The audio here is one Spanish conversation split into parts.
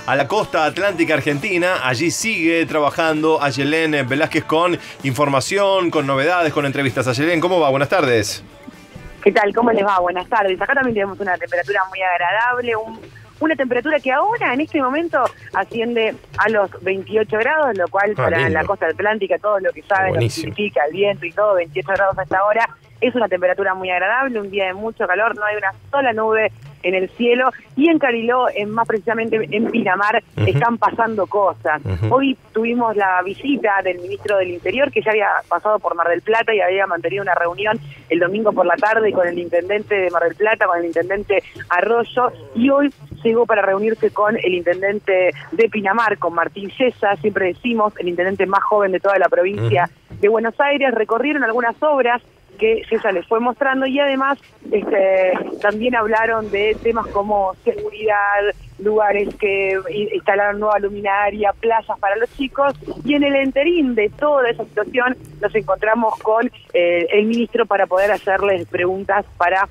a la costa atlántica argentina. Allí sigue trabajando Ayelén Velázquez con información, con novedades, con entrevistas. Ayelén, ¿cómo va? Buenas tardes. ¿Qué tal? ¿Cómo les va? Buenas tardes. Acá también tenemos una temperatura muy agradable, una temperatura que ahora, en este momento, asciende a los 28 grados, lo cual para lindo. La costa atlántica, todo lo que saben, lo que significa el viento y todo, 28 grados hasta ahora, es una temperatura muy agradable, un día de mucho calor, no hay una sola nube en el cielo, y en Cariló, más precisamente en Pinamar, están pasando cosas. Hoy tuvimos la visita del ministro del Interior, que ya había pasado por Mar del Plata y había mantenido una reunión el domingo por la tarde con el intendente de Mar del Plata, con el intendente Arroyo, y hoy llegó para reunirse con el intendente de Pinamar, con Martín Yesa, siempre decimos, el intendente más joven de toda la provincia de Buenos Aires. Recorrieron algunas obras que Yesa les fue mostrando y además también hablaron de temas como seguridad, lugares que instalaron nueva luminaria, plazas para los chicos, y en el interín de toda esa situación nos encontramos con el ministro para poder hacerles preguntas para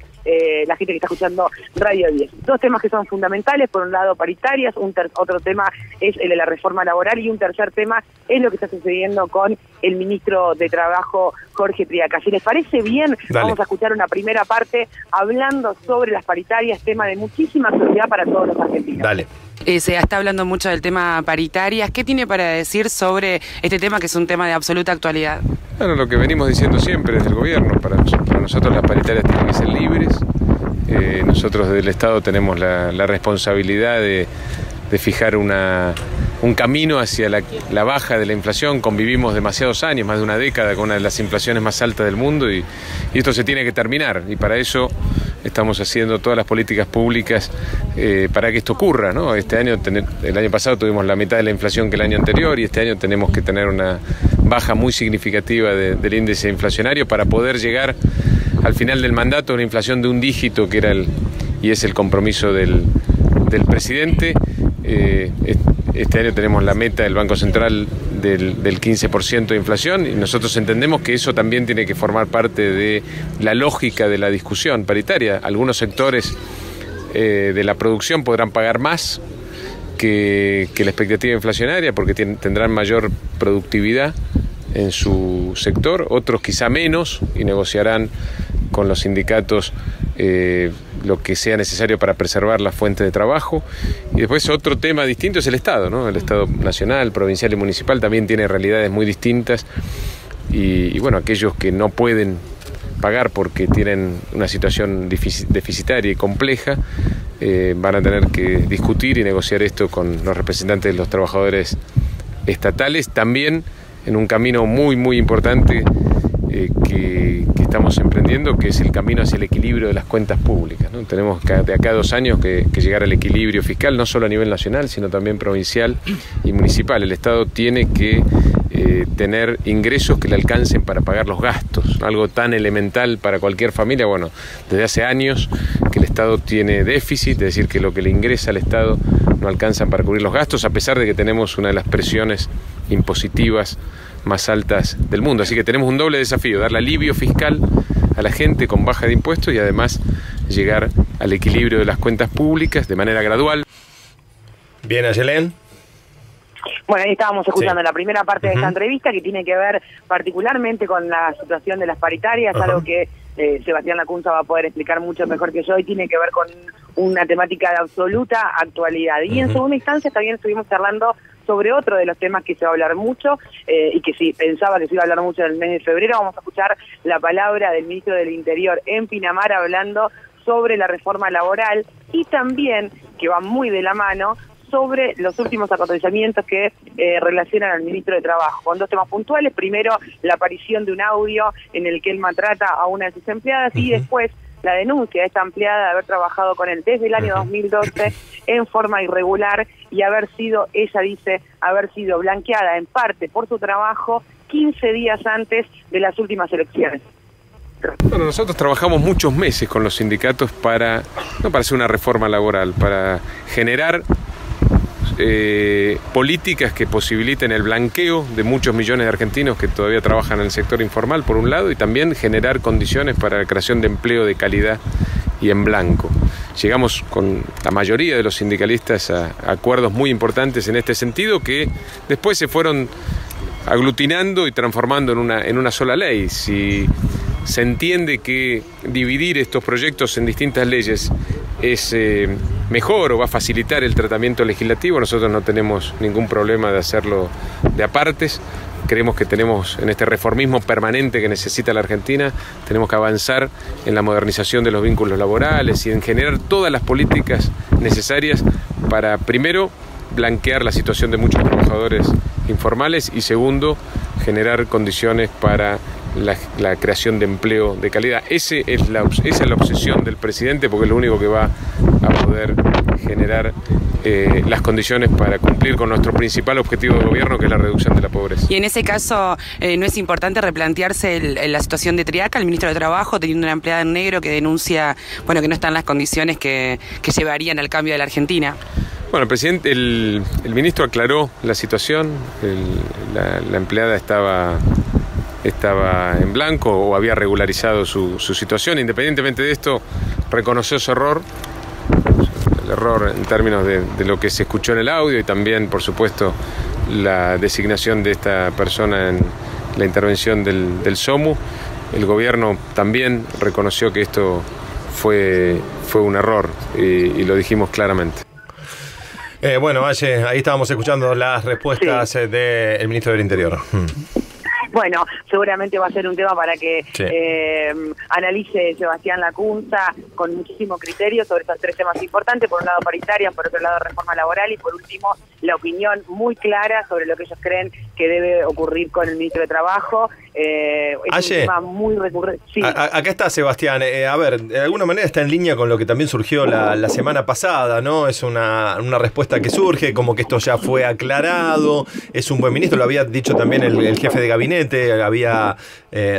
la gente que está escuchando Radio 10. Dos temas que son fundamentales: por un lado paritarias, otro tema es el de la reforma laboral, y un tercer tema es lo que está sucediendo con el ministro de Trabajo, Jorge Triaca. Si les parece bien, vamos a escuchar una primera parte hablando sobre las paritarias, tema de muchísima actualidad para todos los argentinos. Dale. Se está hablando mucho del tema paritarias. ¿Qué tiene para decir sobre este tema, que es un tema de absoluta actualidad? Bueno, lo que venimos diciendo siempre desde el gobierno, para nosotros las paritarias tienen que ser libres. Nosotros desde el Estado tenemos la responsabilidad de fijar un camino hacia la baja de la inflación. Convivimos demasiados años, más de una década, con una de las inflaciones más altas del mundo, y esto se tiene que terminar, y para eso estamos haciendo todas las políticas públicas para que esto ocurra, ¿no? El año pasado tuvimos la mitad de la inflación que el año anterior, y este año tenemos que tener una baja muy significativa del índice inflacionario para poder llegar al final del mandato a una inflación de un dígito, que era y es el compromiso del presidente. Este año tenemos la meta del Banco Central del 15% de inflación, y nosotros entendemos que eso también tiene que formar parte de la lógica de la discusión paritaria. Algunos sectores de la producción podrán pagar más que la expectativa inflacionaria porque tendrán mayor productividad en su sector, otros quizá menos, y negociarán con los sindicatos lo que sea necesario para preservar la fuente de trabajo. Y después otro tema distinto es el Estado, ¿no? El Estado nacional, provincial y municipal también tiene realidades muy distintas, y bueno, aquellos que no pueden pagar porque tienen una situación deficitaria y compleja, van a tener que discutir y negociar esto con los representantes de los trabajadores estatales, también en un camino muy muy importante que estamos emprendiendo, que es el camino hacia el equilibrio de las cuentas públicas, ¿no? Tenemos de acá a 2 años que llegar al equilibrio fiscal, no solo a nivel nacional, sino también provincial y municipal. El Estado tiene que tener ingresos que le alcancen para pagar los gastos, algo tan elemental para cualquier familia. Bueno, desde hace años que el Estado tiene déficit, es decir, que lo que le ingresa al Estado no alcanza para cubrir los gastos, a pesar de que tenemos una de las presiones impositivas más altas del mundo. Así que tenemos un doble desafío: darle alivio fiscal a la gente con baja de impuestos, y además llegar al equilibrio de las cuentas públicas de manera gradual. Bien, Ayelén. Bueno, ahí estábamos escuchando la primera parte de esta entrevista, que tiene que ver particularmente con la situación de las paritarias, algo que Sebastián Lacunza va a poder explicar mucho mejor que yo, y tiene que ver con una temática de absoluta actualidad. Y en segunda instancia también estuvimos charlando sobre otro de los temas que se va a hablar mucho, y que sí, pensaba que se iba a hablar mucho en el mes de febrero. Vamos a escuchar la palabra del ministro del Interior en Pinamar hablando sobre la reforma laboral, y también, que va muy de la mano, sobre los últimos acontecimientos que relacionan al ministro de Trabajo, con dos temas puntuales. Primero, la aparición de un audio en el que él maltrata a una de sus empleadas, y después la denuncia de esta empleada de haber trabajado con él desde el año 2012 en forma irregular, y haber sido, ella dice, haber sido blanqueada en parte por su trabajo 15 días antes de las últimas elecciones. Bueno, nosotros trabajamos muchos meses con los sindicatos no para hacer una reforma laboral, para generar políticas que posibiliten el blanqueo de muchos millones de argentinos que todavía trabajan en el sector informal, por un lado, y también generar condiciones para la creación de empleo de calidad en blanco. Llegamos con la mayoría de los sindicalistas a acuerdos muy importantes en este sentido, que después se fueron aglutinando y transformando en una sola ley. Si se entiende que dividir estos proyectos en distintas leyes es mejor o va a facilitar el tratamiento legislativo, nosotros no tenemos ningún problema de hacerlo de apartes. Creemos que tenemos, en este reformismo permanente que necesita la Argentina, tenemos que avanzar en la modernización de los vínculos laborales y en generar todas las políticas necesarias para, primero, blanquear la situación de muchos trabajadores informales y, segundo, generar condiciones para la creación de empleo de calidad. Esa es la obsesión del presidente, porque es lo único que va a poder generar las condiciones para cumplir con nuestro principal objetivo de gobierno, que es la reducción de la pobreza. Y en ese caso, ¿no es importante replantearse la situación de Triaca, el ministro de Trabajo, teniendo una empleada en negro que denuncia, bueno, que no están las condiciones que llevarían al cambio de la Argentina? Bueno, el presidente, el ministro aclaró la situación. La empleada estaba en blanco o había regularizado su situación. Independientemente de esto, reconoció su error. El error en términos de lo que se escuchó en el audio y también, por supuesto, la designación de esta persona en la intervención del SOMU. El gobierno también reconoció que esto fue un error y lo dijimos claramente. Bueno, Valle, ahí estábamos escuchando las respuestas del ministro del Interior. Bueno, seguramente va a ser un tema para que analice Sebastián Lacunza con muchísimo criterio sobre estos tres temas importantes. Por un lado paritarias, por otro lado reforma laboral y por último la opinión muy clara sobre lo que ellos creen que debe ocurrir con el ministro de Trabajo. Es un tema muy recurrente. Sí. Acá está Sebastián. A ver, de alguna manera está en línea con lo que también surgió la semana pasada, ¿no? Es una respuesta que surge, como que esto ya fue aclarado. Es un buen ministro, lo había dicho también el jefe de gabinete, había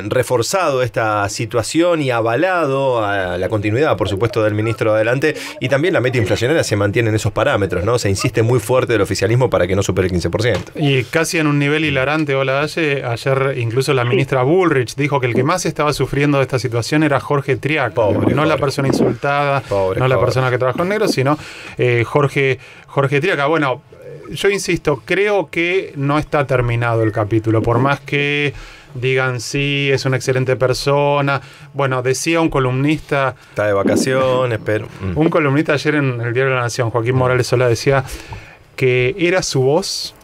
reforzado esta situación y avalado a la continuidad, por supuesto, del ministro adelante. Y también la meta inflacionaria se mantiene en esos parámetros, ¿no? Se insiste muy fuerte del oficialismo para que no supere el 15%. Y casi en un nivel hilarante, ayer incluso la ministra Bullrich dijo que el que más estaba sufriendo de esta situación era Jorge Triaca, no la persona insultada, la persona que trabajó en negro, sino Jorge Triaca. Bueno, yo insisto, creo que no está terminado el capítulo, por más que digan sí, es una excelente persona. Bueno, decía un columnista... Está de vacaciones, pero... Un columnista ayer en el Diario de la Nación, Joaquín Morales Solá, decía que era su voz,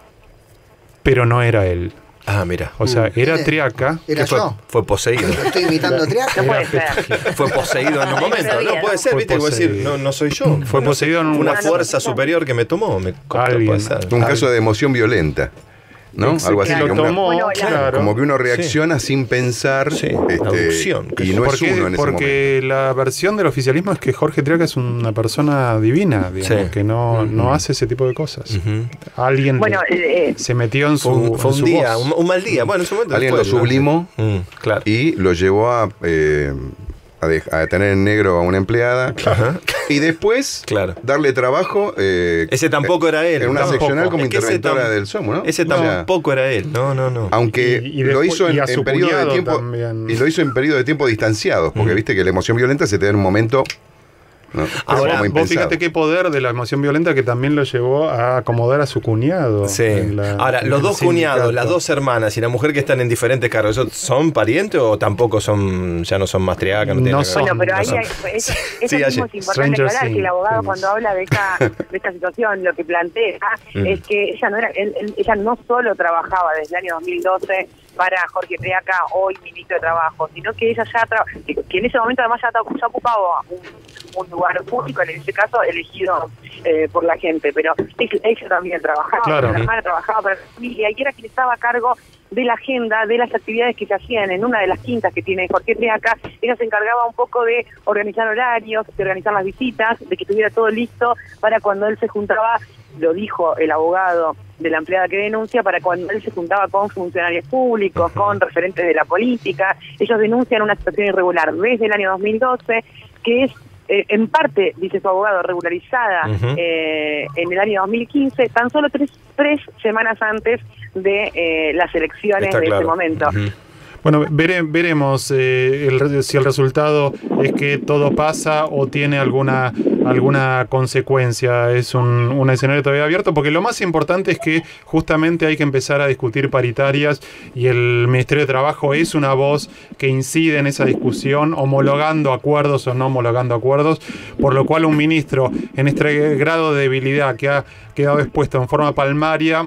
pero no era él. Ah, mira. O sea, era Triaca. Era yo. Fue poseído. Estoy imitando a Triaca. No puede ser. Fue poseído en un momento. No puede ser, viste, voy a decir, no soy yo. Fue poseído en una fuerza superior que me tomó. Un caso de emoción violenta, ¿no? Algo así. Lo tomó, como que uno reacciona sin pensar. Y no es uno en ese porque momento. la versión del oficialismo es que Jorge Triaca es una persona divina, digamos, que no hace ese tipo de cosas. Alguien se metió en su fue un día, un mal día. Bueno, en su momento alguien lo sublimó y lo llevó a tener en negro a una empleada y después darle trabajo. Ese tampoco era él. En una seccional como interventora del SOMU, ¿no? Ese tampoco era él. No. Aunque lo hizo en periodo de tiempo también. Y lo hizo en periodo de tiempo distanciados, porque viste que la emoción violenta se te da en un momento. No, ahora, vos fíjate qué poder de la emoción violenta que también lo llevó a acomodar a su cuñado. Ahora, los dos cuñados, las dos hermanas y la mujer que están en diferentes cargos, ¿son parientes o tampoco ya no son más Triaca? No son. Bueno, pero ahí eso mismo es importante aclarar, que el abogado cuando habla de esta situación, lo que plantea es que ella no solo trabajaba desde el año 2012 para Jorge Triaca, hoy ministro de Trabajo, sino que ella que en ese momento además ya ocupaba un lugar público, en ese caso elegido por la gente, pero ella también trabajaba, la hermana trabajaba para la familia y era quien estaba a cargo de la agenda, de las actividades que se hacían en una de las quintas que tiene Jorge Triaca. Ella se encargaba un poco de organizar horarios, de organizar las visitas, de que estuviera todo listo para cuando él se juntaba, lo dijo el abogado de la empleada que denuncia, para cuando él se juntaba con funcionarios públicos, con referentes de la política. Ellos denuncian una situación irregular desde el año 2012, que es en parte, dice su abogado, regularizada en el año 2015, tan solo tres semanas antes de las elecciones de ese momento. Bueno, veremos si el resultado es que todo pasa o tiene alguna consecuencia. Es un escenario todavía abierto, porque lo más importante es que justamente hay que empezar a discutir paritarias, y el Ministerio de Trabajo es una voz que incide en esa discusión, homologando acuerdos o no homologando acuerdos, por lo cual un ministro en este grado de debilidad que ha quedado expuesto en forma palmaria,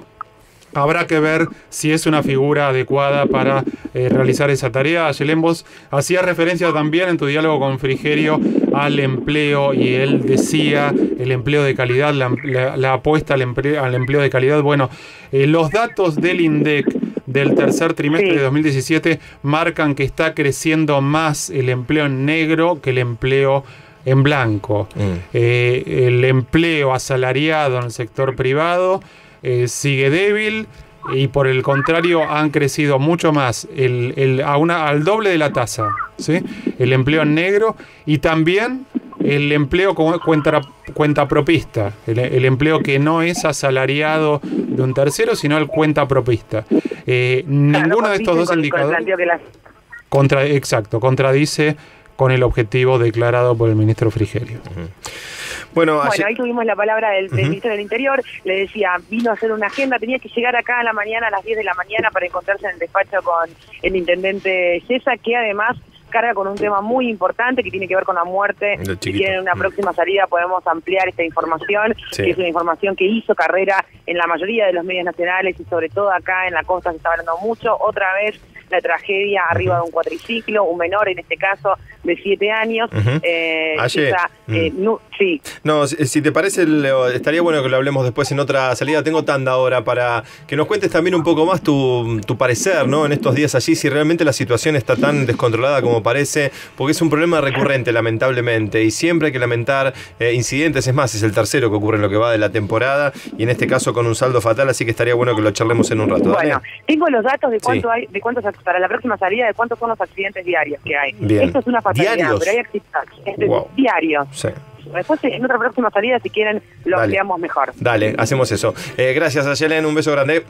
habrá que ver si es una figura adecuada para realizar esa tarea. Ayelén, vos hacías referencia también en tu diálogo con Frigerio al empleo, y él decía el empleo de calidad, la apuesta al empleo de calidad. Bueno, los datos del INDEC del tercer trimestre de 2017 marcan que está creciendo más el empleo en negro que el empleo en blanco. El empleo asalariado en el sector privado sigue débil, y por el contrario han crecido mucho más al doble de la tasa, ¿sí? El empleo en negro, y también el empleo como cuentapropista, el empleo que no es asalariado de un tercero, sino el cuentapropista. Ninguno de estos dos indicadores contradice con el objetivo declarado por el ministro Frigerio. Bueno, ahí tuvimos la palabra del ministro del Interior. Le decía, vino a hacer una agenda, tenía que llegar acá a la mañana, a las 10 de la mañana, para encontrarse en el despacho con el intendente Yesa, que además carga con un tema muy importante que tiene que ver con la muerte. Si tienen una próxima salida podemos ampliar esta información, que es una información que hizo carrera en la mayoría de los medios nacionales, y sobre todo acá en la costa se está hablando mucho. Otra vez la tragedia arriba de un cuatriciclo, un menor en este caso de 7 años. No, si te parece, estaría bueno que lo hablemos después en otra salida. Tengo tanda ahora para que nos cuentes también un poco más tu parecer, ¿no? En estos días allí, si realmente la situación está tan descontrolada como parece, porque es un problema recurrente, lamentablemente, y siempre hay que lamentar incidentes. Es más, es el tercero que ocurre en lo que va de la temporada, y en este caso con un saldo fatal, así que estaría bueno que lo charlemos en un rato. Bueno, tengo los datos de cuánto hay, de cuántos para la próxima salida, de cuántos son los accidentes diarios que hay. Bien. Esto es una fatalidad, ¿Diarios? pero hay accidentes diarios. Sí. Después, en otra próxima salida, si quieren, lo ampliamos mejor. Dale, hacemos eso. Gracias, Ayelén, un beso grande.